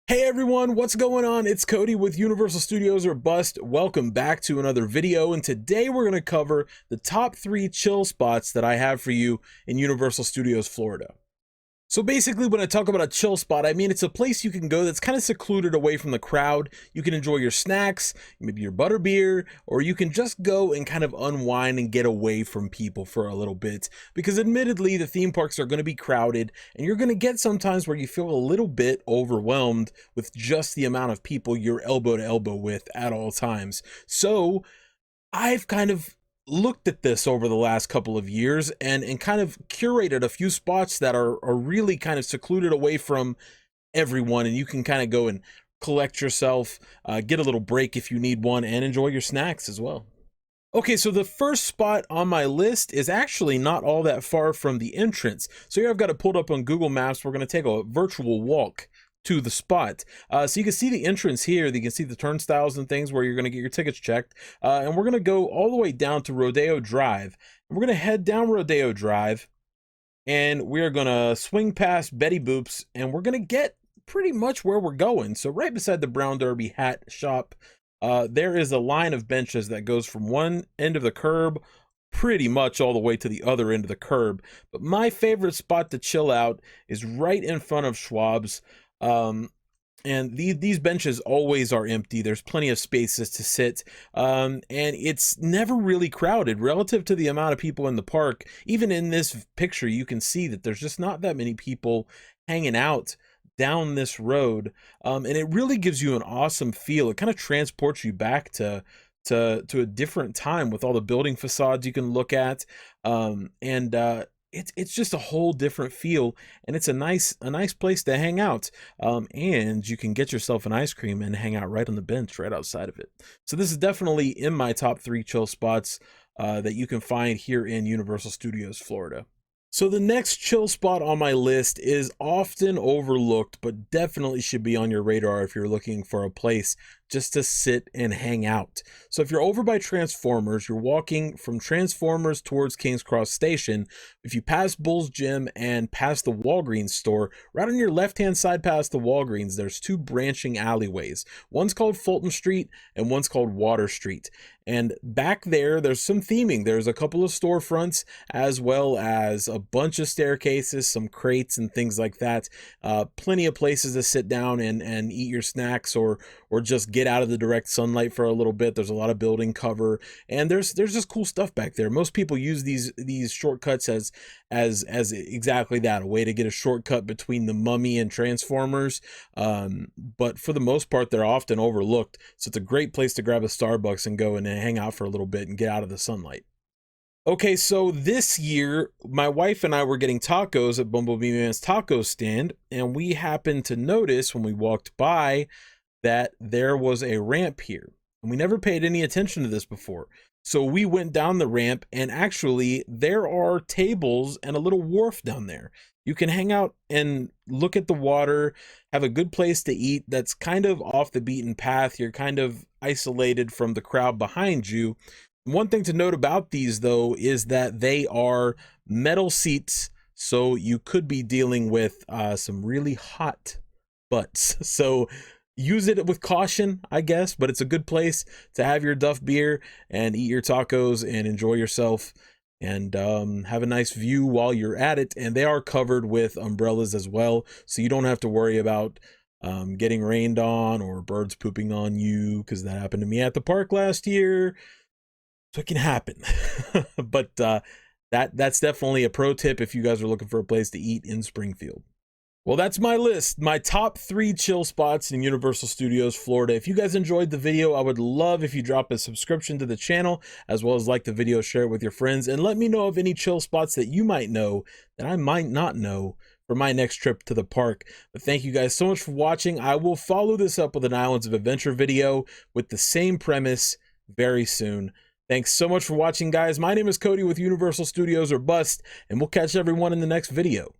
Hey everyone, what's going on? It's Cody with Universal Studios or Bust. Welcome back to another video, and today we're going to cover the top 3 chill spots that I have for you in Universal Studios Florida. So basically, when I talk about a chill spot, I mean it's a place you can go that's kind of secluded away from the crowd. You can enjoy your snacks, maybe your butterbeer, or you can just go and kind of unwind and get away from people for a little bit. Because admittedly, the theme parks are going to be crowded, and you're going to get sometimes where you feel a little bit overwhelmed with just the amount of people you're elbow to elbow with at all times. So I've kind of looked at this over the last couple of years and kind of curated a few spots that are really kind of secluded away from everyone, and you can kind of go and collect yourself, get a little break if you need one, and enjoy your snacks as well. Okay, so the first spot on my list is actually not all that far from the entrance. So here I've got it pulled up on Google Maps. We're going to take a virtual walk to the spot. So you can see the entrance here. You can see the turnstiles and things where you're going to get your tickets checked. And we're going to go all the way down to Rodeo Drive. And we're going to head down Rodeo Drive, and we're going to swing past Betty Boop's, and we're going to get pretty much where we're going. So right beside the Brown Derby hat shop, there is a line of benches that goes from one end of the curb pretty much all the way to the other end of the curb. But my favorite spot to chill out is right in front of Schwab's. And these benches always are empty. There's plenty of spaces to sit, and it's never really crowded relative to the amount of people in the park. Even in this picture, you can see that there's just not that many people hanging out down this road, and it really gives you an awesome feel. It kind of transports you back to a different time with all the building facades you can look at, and it's just a whole different feel, and it's a nice place to hang out, and you can get yourself an ice cream and hang out right on the bench right outside of it. So this is definitely in my top 3 chill spots that you can find here in Universal Studios Florida. So the next chill spot on my list is often overlooked, but definitely should be on your radar if you're looking for a place just to sit and hang out. So if you're over by Transformers, you're walking from Transformers towards King's Cross Station. If you pass Bull's Gym and past the Walgreens store, right on your left-hand side past the Walgreens, there's 2 branching alleyways. One's called Fulton Street and one's called Water Street. And back there's some theming. There's a couple of storefronts, as well as a bunch of staircases, some crates and things like that. Plenty of places to sit down and eat your snacks, or just get out of the direct sunlight for a little bit. There's a lot of building cover, and there's just cool stuff back there. Most people use these shortcuts as exactly that, a way to get a shortcut between the Mummy and Transformers. But for the most part, they're often overlooked. So it's a great place to grab a Starbucks and go and hang out for a little bit and get out of the sunlight. Okay, so this year, my wife and I were getting tacos at Bumblebee Man's taco stand, and we happened to notice when we walked by that there was a ramp here. And we never paid any attention to this before. So we went down the ramp, and actually there are tables and a little wharf down there. You can hang out and look at the water, have a good place to eat that's kind of off the beaten path. You're kind of isolated from the crowd behind you. One thing to note about these, though, is that they are metal seats, so you could be dealing with some really hot butts. So use it with caution, I guess, but it's a good place to have your Duff beer and eat your tacos and enjoy yourself, and have a nice view while you're at it. And they are covered with umbrellas as well, so you don't have to worry about getting rained on or birds pooping on you, because that happened to me at the park last year. So it can happen. But that's definitely a pro tip if you guys are looking for a place to eat in Springfield. Well, that's my list, my top 3 chill spots in Universal Studios Florida. If you guys enjoyed the video, I would love if you drop a subscription to the channel, as well as like the video, share it with your friends, and let me know of any chill spots that you might know that I might not know for my next trip to the park. But thank you guys so much for watching. I will follow this up with an Islands of Adventure video with the same premise very soon. Thanks so much for watching, guys. My name is Cody with Universal Studios or Bust, and we'll catch everyone in the next video.